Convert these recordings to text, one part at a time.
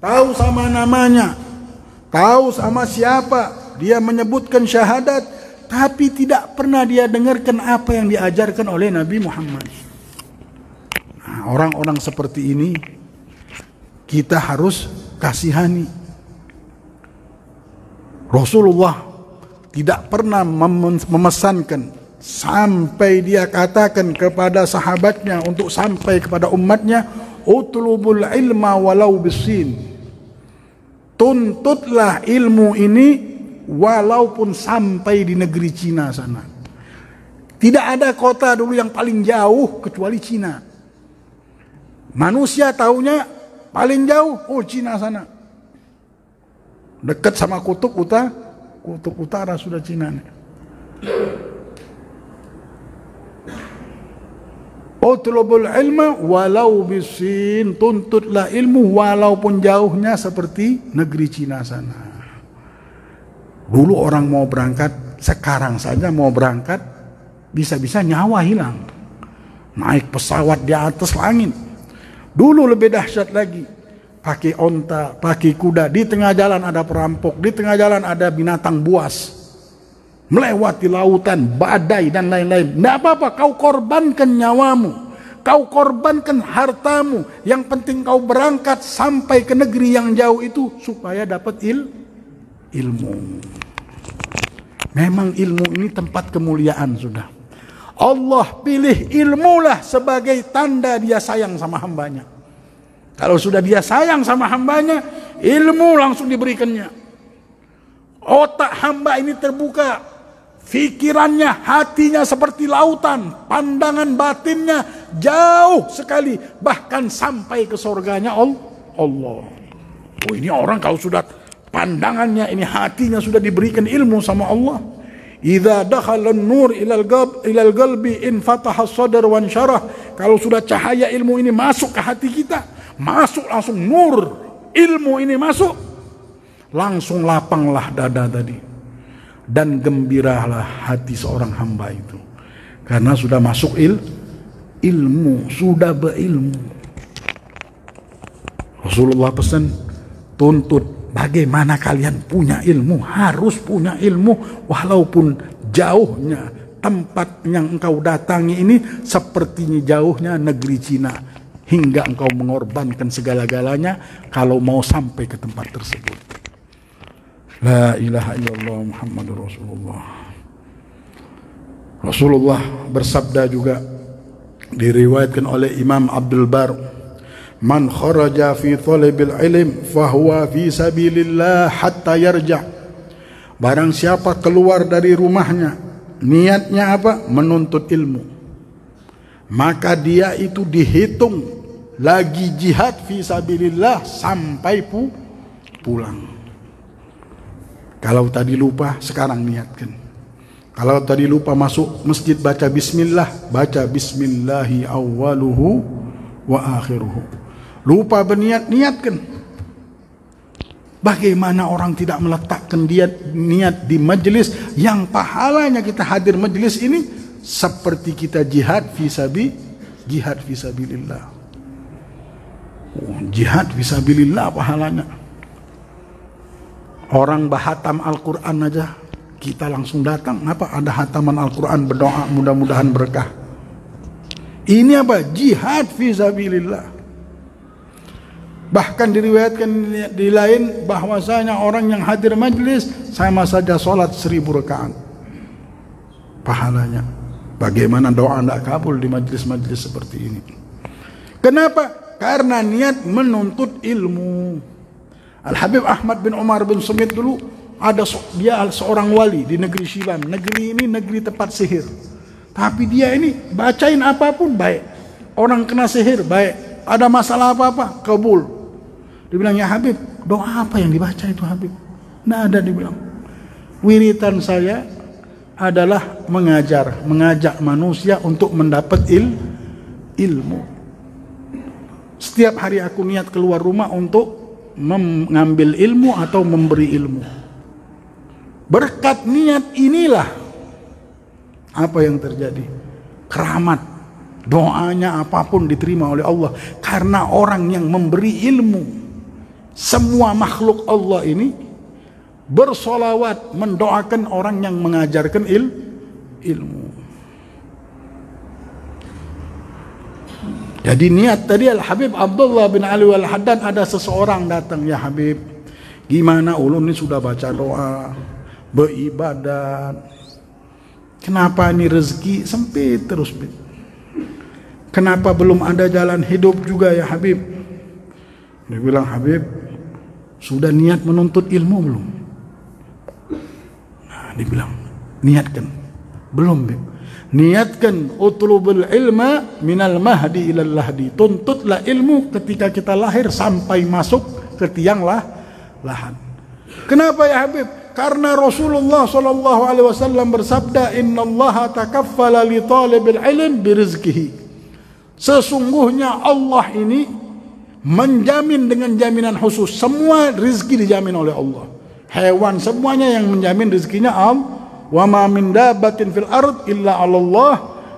tahu sama namanya, tahu sama siapa, dia menyebutkan syahadat, tapi tidak pernah dia dengarkan apa yang diajarkan oleh Nabi Muhammad. Nah, orang-orang seperti ini kita harus kasihani. Rasulullah tidak pernah memesankan sampai dia katakan kepada sahabatnya untuk sampai kepada umatnya, utlubul ilma walau bisin, tuntutlah ilmu ini walaupun sampai di negeri Cina sana. Tidak ada kota dulu yang paling jauh kecuali Cina. Manusia taunya paling jauh, oh Cina sana, dekat sama kutub utara sudah Cina nih. Utlubul ilma walau bisin, tuntutlah ilmu walaupun jauhnya seperti negeri Cina sana. Dulu orang mau berangkat, sekarang saja mau berangkat bisa-bisa nyawa hilang. Naik pesawat di atas langit. Dulu lebih dahsyat lagi, pakai onta, pakai kuda, di tengah jalan ada perampok, di tengah jalan ada binatang buas, melewati lautan, badai dan lain-lain. Tidak apa-apa, kau korbankan nyawamu, kau korbankan hartamu, yang penting kau berangkat sampai ke negeri yang jauh itu supaya dapat ilmu. Memang ilmu ini tempat kemuliaan sudah. Allah pilih ilmulah sebagai tanda dia sayang sama hambanya. Kalau sudah dia sayang sama hambanya, ilmu langsung diberikannya. Otak hamba ini terbuka, fikirannya, hatinya seperti lautan, pandangan batinnya jauh sekali, bahkan sampai ke surganya Allah. Oh, ini orang kalau sudah pandangannya ini, hatinya sudah diberikan ilmu sama Allah. Idza dakhala an-nur ilal qalbi in fataha as-sadr wa ansyarah. Kalau sudah cahaya ilmu ini masuk ke hati kita, masuk langsung nur ilmu ini masuk, langsung lapanglah dada tadi dan gembiralah hati seorang hamba itu, karena sudah masuk ilmu, sudah berilmu. Rasulullah pesan, tuntut bagaimana kalian punya ilmu, harus punya ilmu walaupun jauhnya tempat yang engkau datangi ini sepertinya jauhnya negeri Cina, hingga engkau mengorbankan segala-galanya kalau mau sampai ke tempat tersebut. La ilaha illallah Muhammadur Rasulullah. Rasulullah bersabda juga, diriwayatkan oleh Imam Abdul Bar, man kharaja fi thalabil ilm fahuwa fi sabilillah hatta yarja. Barang siapa keluar dari rumahnya, niatnya apa? Menuntut ilmu, maka dia itu dihitung lagi jihad fi sabilillah sampai pulang. Kalau tadi lupa, sekarang niatkan. Kalau tadi lupa masuk masjid baca bismillah, baca bismillahi awwaluhu wa akhiruhu. Lupa berniat, niatkan. Bagaimana orang tidak meletakkan niat di majelis yang pahalanya kita hadir majelis ini seperti kita jihad fisabilillah. Jihad fisabilillah pahalanya. Orang bahatam Al-Quran aja kita langsung datang. Apa? Ada hataman Al-Quran, berdoa mudah-mudahan berkah. Ini apa? Jihad fisabilillah. Bahkan diriwayatkan di lain bahwasanya orang yang hadir majlis sama saja sholat 1000 rakaat pahalanya. Bagaimana doa tidak kabul di majlis-majlis seperti ini? Kenapa? Karena niat menuntut ilmu. Al-Habib Ahmad bin Umar bin Sumit dulu ada dia seorang wali di negeri Shilan. Negeri ini negeri tempat sihir. Tapi dia ini bacain apapun baik. Orang kena sihir baik. Ada masalah apa-apa kabul. Dibilang, ya Habib, doa apa yang dibaca itu Habib? Nggak ada, dibilang. Wiritan saya adalah mengajak manusia untuk mendapat ilmu. Setiap hari aku niat keluar rumah untuk mengambil ilmu atau memberi ilmu. Berkat niat inilah apa yang terjadi? Keramat. Doanya apapun diterima oleh Allah. Karena orang yang memberi ilmu Semua makhluk Allah ini bersolawat mendoakan orang yang mengajarkan ilmu. Jadi niat tadi Al-Habib Abdullah bin Ali Wal-Haddad, ada seseorang datang, ya Habib, gimana ulun ini sudah baca doa, beribadat, kenapa ini rezeki sempit terus? Kenapa belum ada jalan hidup juga ya Habib? Dia bilang, Habib, sudah niat menuntut ilmu belum? Nah, dia bilang, niatkan. Belum, Bib. Niatkan utlubul ilma minal mahdi ilal lahdi. Tuntutlah ilmu ketika kita lahir sampai masuk ke tiang lahan. Kenapa ya Habib? Karena Rasulullah SAW bersabda, innallaha takaffala li talibil ilm birizkihi. Sesungguhnya Allah ini menjamin dengan jaminan khusus. Semua rizki dijamin oleh Allah. Hewan semuanya yang menjamin rizkinya Allah. Wa ma min dabbatin fil ard illa 'alallah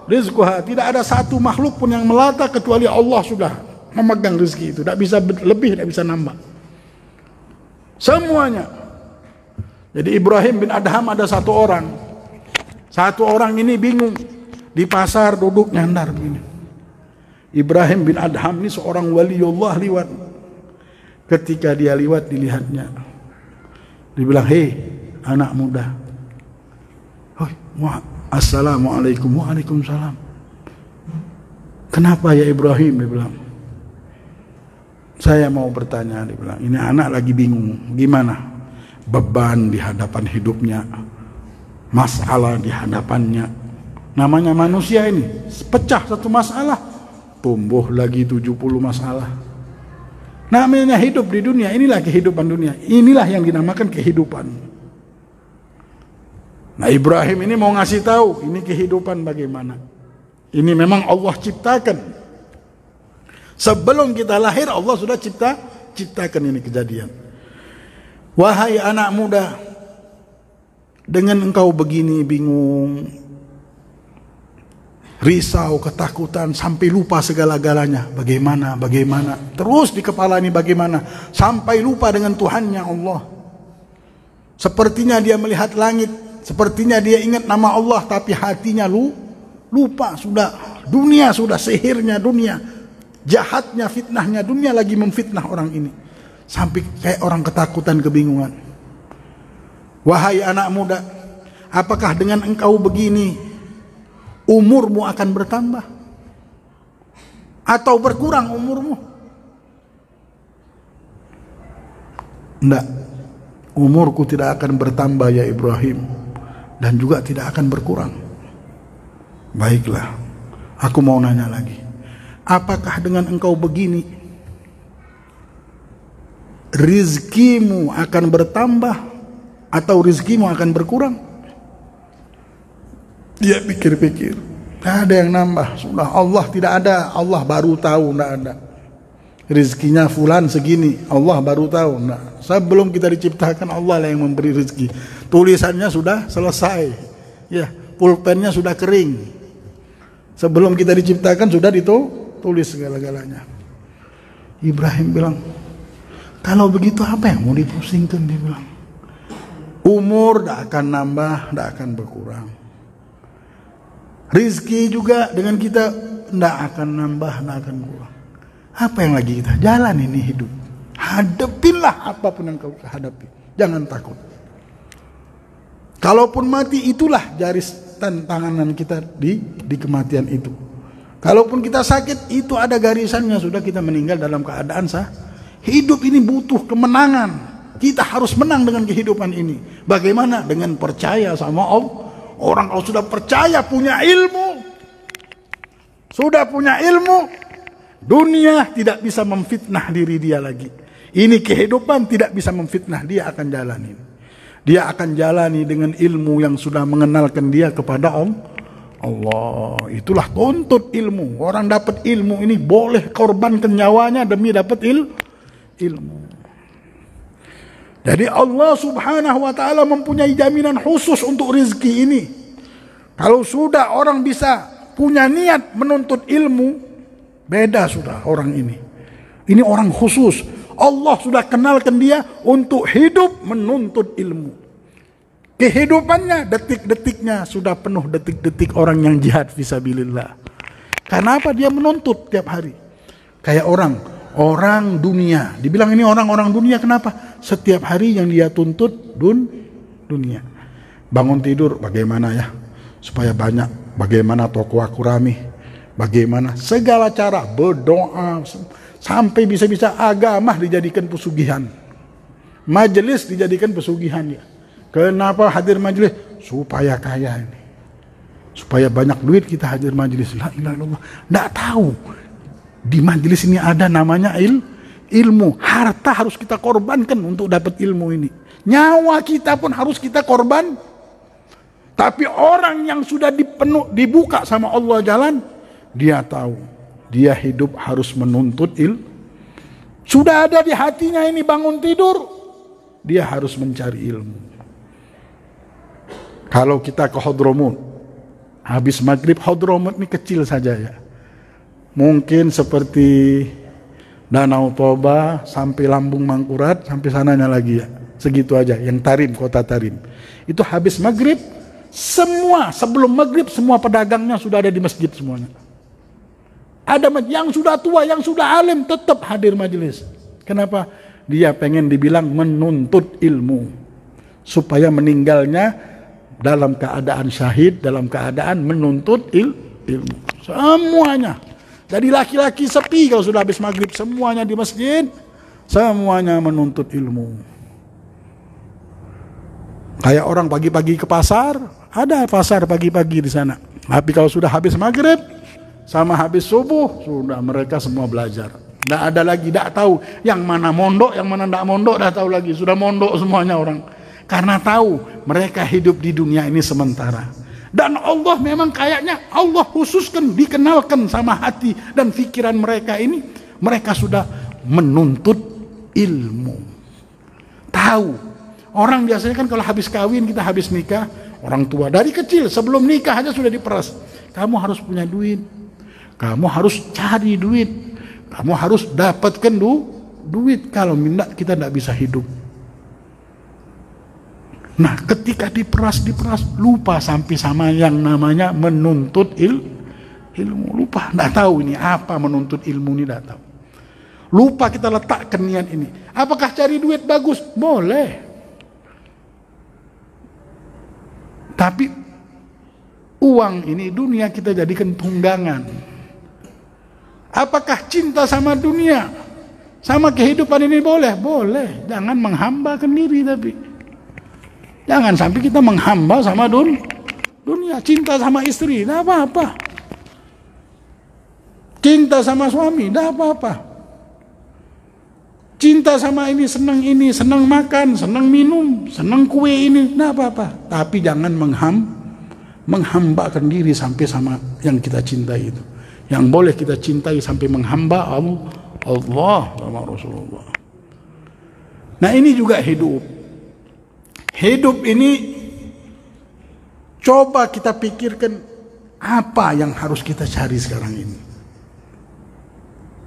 rizquha. Tidak ada satu makhluk pun yang melata kecuali Allah sudah memegang rezeki itu. Tidak bisa lebih, tidak bisa nambah. Semuanya. Jadi Ibrahim bin Adham ada satu orang. Satu orang ini bingung. Di pasar duduk nyandar begini. Ibrahim bin Adham ini seorang waliullah liwat. Ketika dia liwat dilihatnya. Dibilang, hei anak muda. Assalamualaikum. Waalaikumsalam. Kenapa ya Ibrahim? Dia bilang, saya mau bertanya. Dia bilang, ini anak lagi bingung. Gimana? Beban di hadapan hidupnya, masalah di hadapannya. Namanya manusia ini, pecah satu masalah, tumbuh lagi 70 masalah. Namanya hidup di dunia, inilah kehidupan dunia. Inilah yang dinamakan kehidupan. Nah, Ibrahim ini mau ngasih tahu ini kehidupan bagaimana. Ini memang Allah ciptakan. Sebelum kita lahir Allah sudah ciptakan ini kejadian. Wahai anak muda, dengan engkau begini bingung, risau, ketakutan, sampai lupa segala-galanya. Bagaimana? Terus di kepala ini bagaimana? Sampai lupa dengan Tuhannya Allah. Sepertinya dia melihat langit, sepertinya dia ingat nama Allah, tapi hatinya lupa. Sudah dunia, sudah sihirnya dunia, jahatnya, fitnahnya dunia lagi memfitnah orang ini. Sampai kayak orang ketakutan, kebingungan. Wahai anak muda, apakah dengan engkau begini umurmu akan bertambah atau berkurang umurmu? Enggak, umurku tidak akan bertambah ya Ibrahim, dan juga tidak akan berkurang. Baiklah, aku mau nanya lagi. Apakah dengan engkau begini rizkimu akan bertambah atau rizkimu akan berkurang? Dia pikir-pikir, tidak ada yang nambah. Sudah Allah tidak ada, Allah baru tahu, tidak ada. Rizkinya fulan segini, Allah baru tahu. Nah, sebelum kita diciptakan Allah lah yang memberi rezeki. Tulisannya sudah selesai, ya, pulpennya sudah kering. Sebelum kita diciptakan sudah ditulis segala-galanya. Ibrahim bilang, kalau begitu apa yang mau dipusingkan? Dia bilang, umur tidak akan nambah, tidak akan berkurang. Rizki juga dengan kita tidak akan nambah, tidak akan berkurang. Apa yang lagi kita jalan ini hidup? Hadapinlah apapun yang kau hadapi. Jangan takut. Kalaupun mati, itulah garis tantangan kita di kematian itu. Kalaupun kita sakit, itu ada garisannya. Sudah kita meninggal dalam keadaan sah. Hidup ini butuh kemenangan. Kita harus menang dengan kehidupan ini. Bagaimana? Dengan percaya sama Allah. Orang kalau sudah percaya, punya ilmu, sudah punya ilmu, dunia tidak bisa memfitnah diri dia lagi. Ini kehidupan tidak bisa memfitnah, dia akan jalani. Dia akan jalani dengan ilmu yang sudah mengenalkan dia kepada Allah. Itulah tuntut ilmu. Orang dapat ilmu ini boleh korbankan nyawanya demi dapat ilmu. Jadi Allah subhanahu wa ta'ala mempunyai jaminan khusus untuk rizki ini. Kalau sudah orang bisa punya niat menuntut ilmu, beda sudah orang ini. Ini orang khusus. Allah sudah kenalkan dia untuk hidup menuntut ilmu. Kehidupannya, detik-detiknya sudah penuh detik-detik orang yang jihad fisabilillah. Karena apa? Dia menuntut tiap hari. Kayak orang dunia. Dibilang ini orang-orang dunia, kenapa? Setiap hari yang dia tuntut dunia. Bangun tidur, bagaimana ya? Supaya banyak, bagaimana toko aku rame, bagaimana segala cara, berdoa, sampai bisa-bisa agama dijadikan pesugihan. Majelis dijadikan pesugihan ya. Kenapa hadir majelis? Supaya kaya ini. Supaya banyak duit kita hadir majelis. La ilaha illallah. Nggak tahu. Di majelis ini ada namanya ilmu. Harta harus kita korbankan untuk dapat ilmu ini. Nyawa kita pun harus kita korban. Tapi orang yang sudah dibuka sama Allah jalan, dia tahu, dia hidup harus menuntut ilmu. Sudah ada di hatinya ini bangun tidur, dia harus mencari ilmu. Kalau kita ke Hadramut, habis maghrib, Hadramut ini kecil saja ya. Mungkin seperti Danau Toba sampai Lambung Mangkurat, sampai sananya lagi ya. Segitu aja, yang Tarim, kota Tarim. Itu habis maghrib, semua sebelum maghrib semua pedagangnya sudah ada di masjid semuanya. Ada yang sudah tua, yang sudah alim tetap hadir majelis. Kenapa? Dia pengen dibilang menuntut ilmu supaya meninggalnya dalam keadaan syahid, dalam keadaan menuntut ilmu. Semuanya. Jadi laki-laki sepi kalau sudah habis maghrib, semuanya di masjid, semuanya menuntut ilmu. Kayak orang pagi-pagi ke pasar, ada pasar pagi-pagi di sana. Tapi kalau sudah habis maghrib sama habis subuh, sudah mereka semua belajar. Tidak ada lagi, tidak tahu yang mana mondok, yang mana tidak mondok, tidak tahu lagi. Sudah mondok semuanya orang. Karena tahu mereka hidup di dunia ini sementara. Dan Allah memang kayaknya Allah khususkan, dikenalkan sama hati dan pikiran mereka ini. Mereka sudah menuntut ilmu. Tahu. Orang biasanya kan kalau habis kawin, kita habis nikah, orang tua dari kecil sebelum nikah aja sudah diperas. Kamu harus punya duit. Kamu harus cari duit. Kamu harus dapatkan duit. Kalau tidak, kita tidak bisa hidup. Nah, ketika diperas, lupa sampai sama yang namanya menuntut ilmu. Lupa, tidak tahu ini apa menuntut ilmu ini, tidak tahu. Lupa kita letakkan niat ini. Apakah cari duit bagus? Boleh. Tapi uang ini, dunia kita jadikan tunggangan. Apakah cinta sama dunia, sama kehidupan ini boleh? Boleh. Jangan menghambakan diri tapi. Jangan sampai kita menghamba sama dunia. Cinta sama istri, tidak apa-apa. Cinta sama suami, tidak apa-apa. Cinta sama ini, senang makan, senang minum, senang kue ini, tidak apa-apa. Tapi jangan menghambakan diri sampai sama yang kita cintai itu. Yang boleh kita cintai sampai menghamba Allah sama Rasulullah. Nah ini juga hidup. Hidup ini coba kita pikirkan apa yang harus kita cari sekarang ini.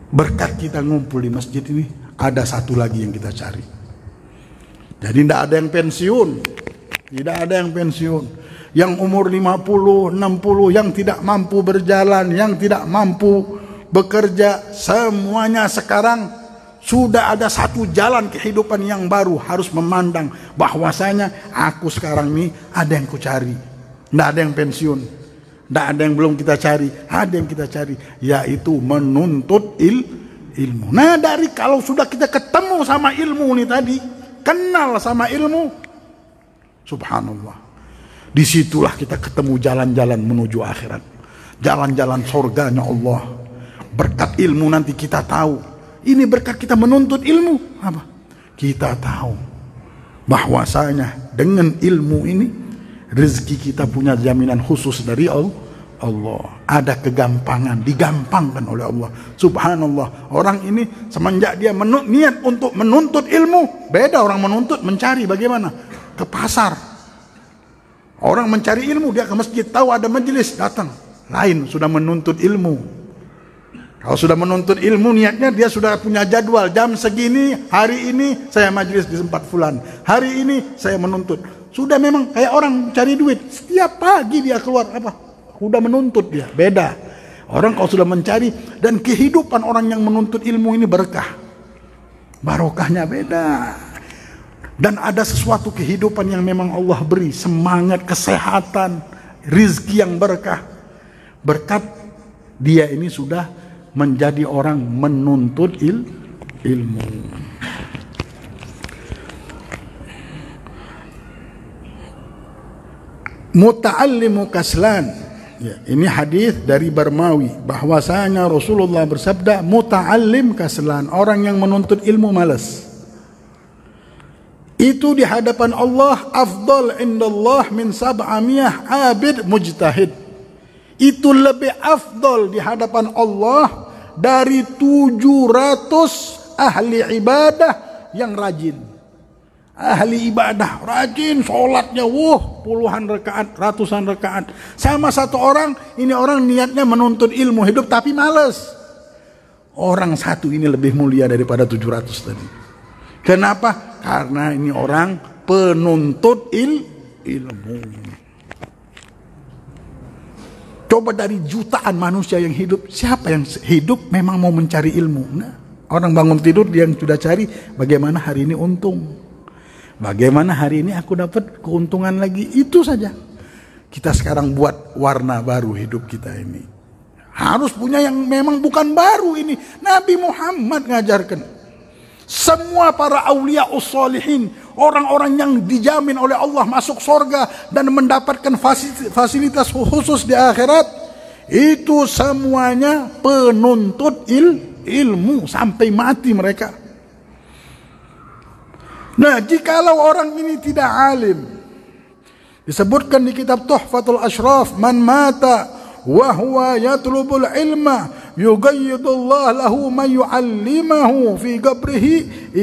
Berkat kita ngumpul di masjid ini, ada satu lagi yang kita cari. Jadi tidak ada yang pensiun. Tidak ada yang pensiun. Yang umur 50, 60, yang tidak mampu berjalan, yang tidak mampu bekerja, semuanya sekarang sudah ada satu jalan kehidupan yang baru. Harus memandang bahwasanya aku sekarang ini ada yang ku cari. Tidak ada yang pensiun. Tidak ada yang belum kita cari. Ada yang kita cari, yaitu menuntut ilmu. Nah dari kalau sudah kita ketemu sama ilmu ini tadi, kenal sama ilmu, subhanallah, disitulah kita ketemu jalan-jalan menuju akhirat, jalan-jalan surganya Allah. Berkat ilmu nanti kita tahu, ini berkat kita menuntut ilmu apa? Kita tahu bahwasanya dengan ilmu ini rezeki kita punya jaminan khusus dari Allah. Ada kegampangan, digampangkan oleh Allah. Subhanallah. Orang ini semenjak dia niat untuk menuntut ilmu, beda orang menuntut, mencari bagaimana? Ke pasar. Orang mencari ilmu, dia ke masjid, tahu ada majelis, datang. Lain, sudah menuntut ilmu. Kalau sudah menuntut ilmu, niatnya dia sudah punya jadwal. Jam segini, hari ini saya majelis di tempat fulan. Hari ini saya menuntut. Sudah memang kayak orang cari duit. Setiap pagi dia keluar apa? Udah menuntut dia. Beda. Orang kalau sudah mencari, dan kehidupan orang yang menuntut ilmu ini berkah. Barokahnya beda. Dan ada sesuatu kehidupan yang memang Allah beri. Semangat, kesehatan, rizki yang berkah. Berkat dia ini sudah menjadi orang menuntut ilmu. Muta'allimu kaslan. Ya, ini hadis dari Barmawi bahwasanya Rasulullah bersabda, muta'allim kaslan, orang yang menuntut ilmu malas. Itu di hadapan Allah afdal indallah min sab'amiyah abid mujtahid. Itu lebih afdal di hadapan Allah dari 700 ahli ibadah yang rajin. Ahli ibadah rajin, sholatnya puluhan rakaat, ratusan rakaat. Sama satu orang, ini orang niatnya menuntut ilmu hidup tapi malas. Orang satu ini lebih mulia daripada 700 tadi. Kenapa? Karena ini orang penuntut ilmu. Coba dari jutaan manusia yang hidup, siapa yang hidup memang mau mencari ilmu? Nah, orang bangun tidur dia yang sudah cari bagaimana hari ini untung. Bagaimana hari ini aku dapat keuntungan lagi. Itu saja. Kita sekarang buat warna baru hidup kita ini. Harus punya yang memang bukan baru ini. Nabi Muhammad ngajarkan. Semua para awliya ussalihin, orang-orang yang dijamin oleh Allah masuk surga dan mendapatkan fasilitas khusus di akhirat, itu semuanya penuntut ilmu sampai mati mereka. Nah, jikalau orang ini tidak alim, disebutkan di kitab Tuhfatul Ashraf, man mata wa huwa yatlubul ilma yugayyidullah lahu man yu'allimahu fi qabrihi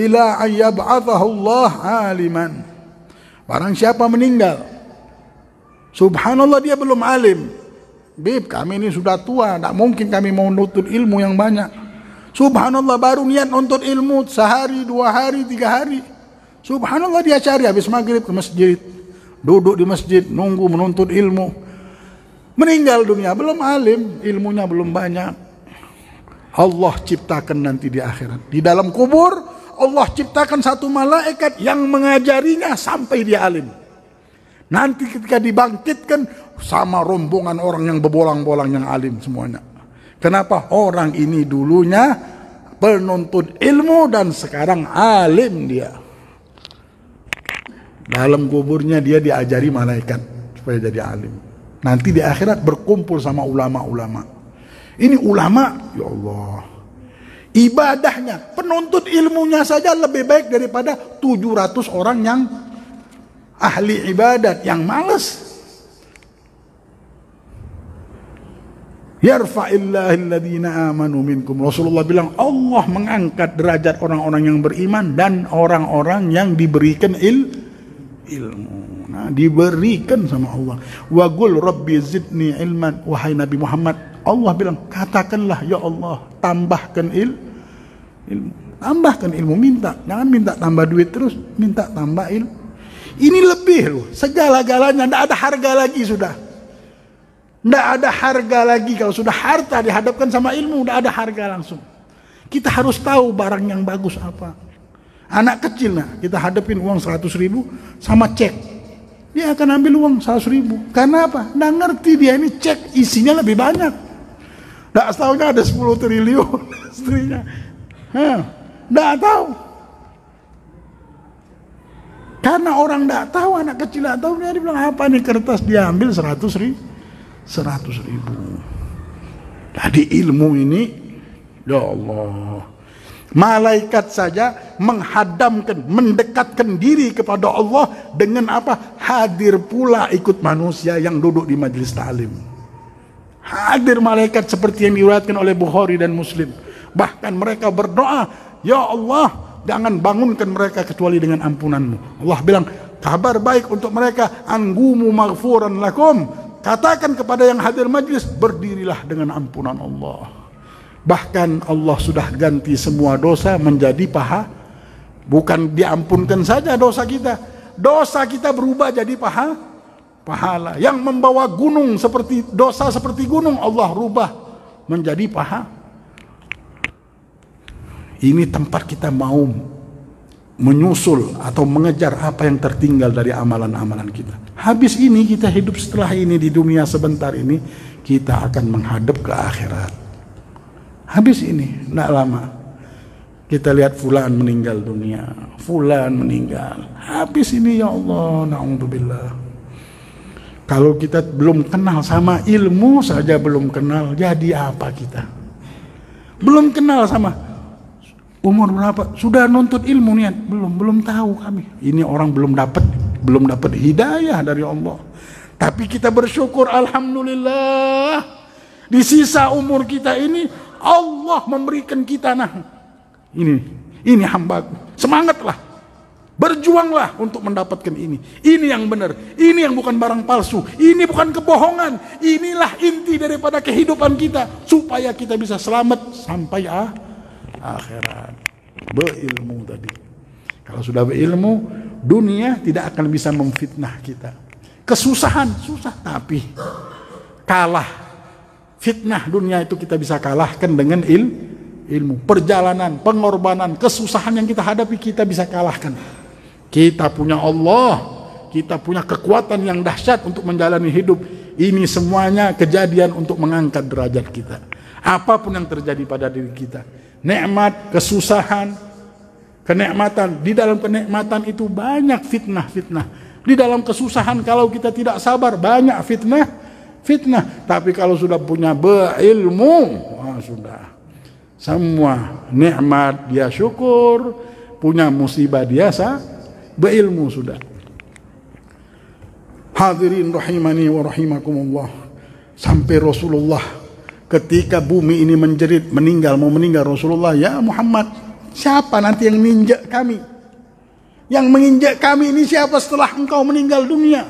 ila an yab'athahu Allah aliman. Barang siapa meninggal, subhanallah dia belum alim. Bib, kami ini sudah tua, tak mungkin kami mau nuntut ilmu yang banyak. Subhanallah, baru niat nuntut ilmu sehari, 2 hari, 3 hari. Subhanallah, dia cari habis maghrib ke masjid, duduk di masjid nunggu menuntut ilmu. Meninggal dunia belum alim, ilmunya belum banyak. Allah ciptakan nanti di akhirat, di dalam kubur Allah ciptakan satu malaikat yang mengajarinya sampai dia alim. Nanti ketika dibangkitkan sama rombongan orang yang berbolang-bolang yang alim semuanya. Kenapa? Orang ini dulunya penuntut ilmu dan sekarang alim dia. Dalam kuburnya dia diajari malaikat supaya jadi alim. Nanti di akhirat berkumpul sama ulama-ulama. Ini ulama, ya Allah, ibadahnya, penuntut ilmunya saja lebih baik daripada 700 orang yang ahli ibadat yang malas. Yarfa'illahil ladzina amanu minkum. Rasulullah bilang Allah mengangkat derajat orang-orang yang beriman dan orang-orang yang diberikan ilmu. Nah, diberikan sama Allah. Wa qul rabbi zidni ilman. Wahai Nabi Muhammad, Allah bilang katakanlah ya Allah, tambahkan ilmu. Tambahkan ilmu, minta. Jangan minta tambah duit terus, minta tambah ilmu. Ini lebih loh, segala-galanya, tidak ada harga lagi sudah. Tidak ada harga lagi kalau sudah harta dihadapkan sama ilmu, tidak ada harga langsung. Kita harus tahu barang yang bagus apa. Anak kecil, nah, kita hadapin uang 100.000 sama cek, dia akan ambil uang 100.000. Karena apa? Nggak ngerti dia ini cek isinya lebih banyak. Nggak tahunya ada 10 triliun istrinya. Nggak tahu. Karena orang nggak tahu, anak kecil nggak tahu, dia bilang apa nih kertas, dia ambil 100.000. Jadi ilmu ini, ya Allah, malaikat saja menghadamkan, mendekatkan diri kepada Allah dengan apa? Hadir pula ikut manusia yang duduk di majelis ta'lim. Hadir malaikat seperti yang diriwayatkan oleh Bukhari dan Muslim. Bahkan mereka berdoa, ya Allah, jangan bangunkan mereka kecuali dengan ampunanmu. Allah bilang, kabar baik untuk mereka, anggumu maghfuran lakum. Katakan kepada yang hadir majlis, berdirilah dengan ampunan Allah. Bahkan Allah sudah ganti semua dosa menjadi paha. Bukan diampunkan saja dosa kita berubah jadi pahala. Yang membawa gunung seperti dosa seperti gunung, Allah rubah menjadi paha. Ini tempat kita mau menyusul atau mengejar apa yang tertinggal dari amalan-amalan kita. Habis ini kita hidup setelah ini di dunia sebentar ini, kita akan menghadap ke akhirat. Habis ini, tidak lama. Kita lihat fulan meninggal dunia, fulan meninggal. Habis ini ya Allah, na'udzubillah. Kalau kita belum kenal sama ilmu saja belum kenal, jadi apa kita? Belum kenal sama umur berapa? Sudah nuntut ilmu niat? Belum tahu kami. Ini orang belum dapat hidayah dari Allah. Tapi kita bersyukur, alhamdulillah. Di sisa umur kita ini Allah memberikan kita ini hambaku. Semangatlah. Berjuanglah untuk mendapatkan ini. Ini yang benar. Ini yang bukan barang palsu. Ini bukan kebohongan. Inilah inti daripada kehidupan kita. Supaya kita bisa selamat sampai akhirat. Berilmu tadi. Kalau sudah berilmu, dunia tidak akan bisa memfitnah kita. Kesusahan, susah. Tapi kalah. Fitnah dunia itu kita bisa kalahkan dengan ilmu. Perjalanan, pengorbanan, kesusahan yang kita hadapi kita bisa kalahkan. Kita punya Allah, kita punya kekuatan yang dahsyat untuk menjalani hidup. Ini semuanya kejadian untuk mengangkat derajat kita. Apapun yang terjadi pada diri kita, nikmat, kesusahan, kenikmatan. Di dalam kenikmatan itu banyak fitnah-fitnah. Di dalam kesusahan kalau kita tidak sabar banyak fitnah. Tapi kalau sudah punya berilmu, sudah. Semua nikmat dia syukur, punya musibah dia berilmu sudah. Hadirin rahimani wa rahimakumullah. Sampai Rasulullah ketika bumi ini menjerit mau meninggal Rasulullah, ya Muhammad, siapa nanti yang menginjak kami? Yang menginjak kami ini siapa setelah engkau meninggal dunia?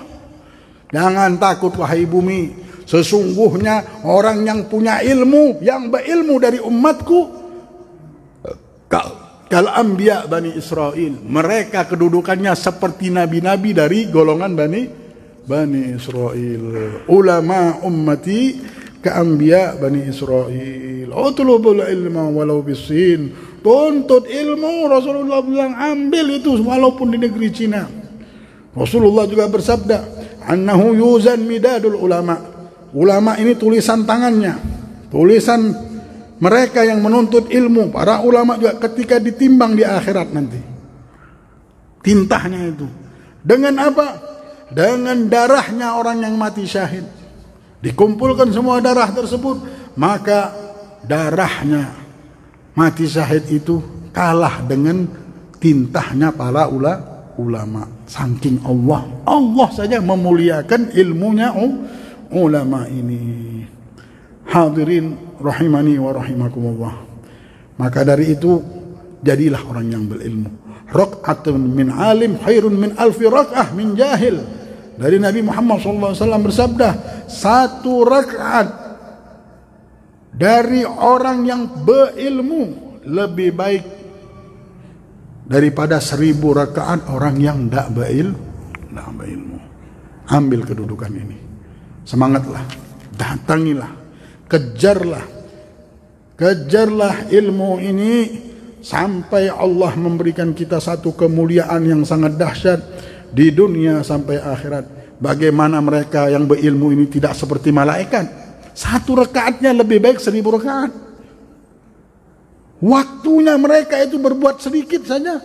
Jangan takut wahai bumi. Sesungguhnya orang yang punya ilmu, yang berilmu dari umatku, kal anbiya Bani Israel. Mereka kedudukannya seperti nabi-nabi dari golongan Bani Israel. Ulama ummati ka anbiya Bani Israel. Utlubul ilma walau bisin. Tuntut ilmu, Rasulullah bilang ambil itu walaupun di negeri Cina. Rasulullah juga bersabda, annahu yuzan midadul ulama. Ulama ini tulisan tangannya, tulisan mereka yang menuntut ilmu. Para ulama juga ketika ditimbang di akhirat nanti, tintahnya itu dengan apa? Dengan darahnya orang yang mati syahid. Dikumpulkan semua darah tersebut, maka darahnya mati syahid itu kalah dengan tintahnya para ulama. Saking Allah saja memuliakan ilmunya ulama ini. Hadirin rahimani wa rahimakumullah. Maka dari itu jadilah orang yang berilmu. Rak'atun min alim khairun min alfi rak'ah min jahil. Dari Nabi Muhammad SAW bersabda, satu rakaat dari orang yang berilmu lebih baik daripada 1000 rakaat orang yang tidak berilmu. Ambil kedudukan ini. Semangatlah, datangilah, kejarlah ilmu ini sampai Allah memberikan kita satu kemuliaan yang sangat dahsyat di dunia sampai akhirat. Bagaimana mereka yang berilmu ini tidak seperti malaikat? Satu rakaatnya lebih baik 1000 rakaat. Waktunya mereka itu berbuat sedikit saja,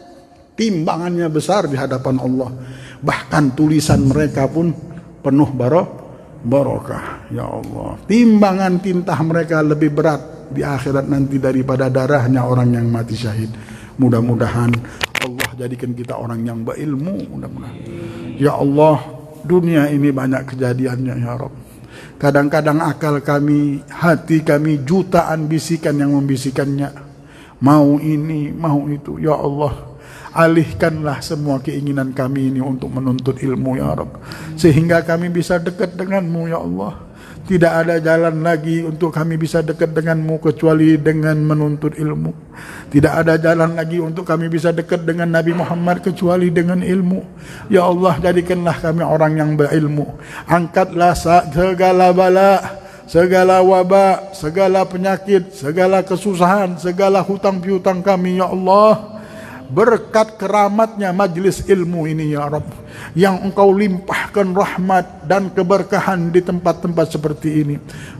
timbangannya besar di hadapan Allah. Bahkan tulisan mereka pun penuh barokah. Ya Allah, timbangan tintah mereka lebih berat di akhirat nanti daripada darahnya orang yang mati syahid. Mudah-mudahan Allah jadikan kita orang yang berilmu. Mudah-mudahan. Ya Allah, dunia ini banyak kejadiannya ya Rabb. Kadang-kadang akal kami, hati kami jutaan bisikan yang membisikannya. Mau ini, mau itu. Ya Allah, alihkanlah semua keinginan kami ini untuk menuntut ilmu ya Rabb, sehingga kami bisa dekat denganmu ya Allah. Tidak ada jalan lagi untuk kami bisa dekat denganmu kecuali dengan menuntut ilmu. Tidak ada jalan lagi untuk kami bisa dekat dengan Nabi Muhammad kecuali dengan ilmu. Ya Allah, jadikanlah kami orang yang berilmu. Angkatlah segala bala, segala wabak, segala penyakit, segala kesusahan, segala hutang piutang kami, ya Allah. Berkat keramatnya majlis ilmu ini, ya Rabb, yang Engkau limpahkan rahmat dan keberkahan di tempat-tempat seperti ini.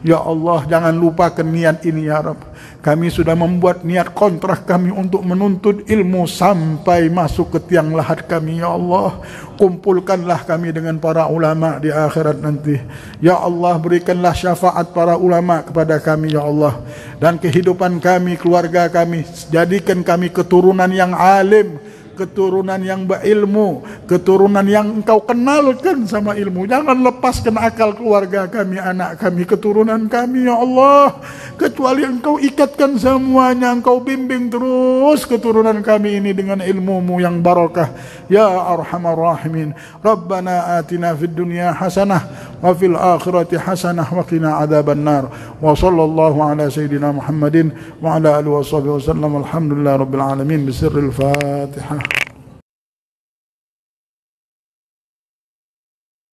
Ya Allah, jangan lupakan niat ini, ya Rabb. Kami sudah membuat niat kontrak kami untuk menuntut ilmu sampai masuk ke tiang lahat kami, ya Allah. Kumpulkanlah kami dengan para ulama di akhirat nanti. Ya Allah, berikanlah syafaat para ulama kepada kami, ya Allah. Dan kehidupan kami, keluarga kami, jadikan kami keturunan yang alim, keturunan yang berilmu, keturunan yang Engkau kenalkan sama ilmu. Jangan lepaskan akal keluarga kami, anak kami, keturunan kami, ya Allah. Kecuali Engkau ikatkan semuanya, Engkau bimbing terus keturunan kami ini dengan ilmu-Mu yang barakah. Ya Arhamar Rahimin. Rabbana atina fid dunya hasanah wa fil akhirati hasanah wa qina adzaban nar. Wa sallallahu ala sayyidina Muhammadin wa ala alihi wa sahbihi wasallam. Alhamdulillah rabbil alamin. Bisirril Fatihah.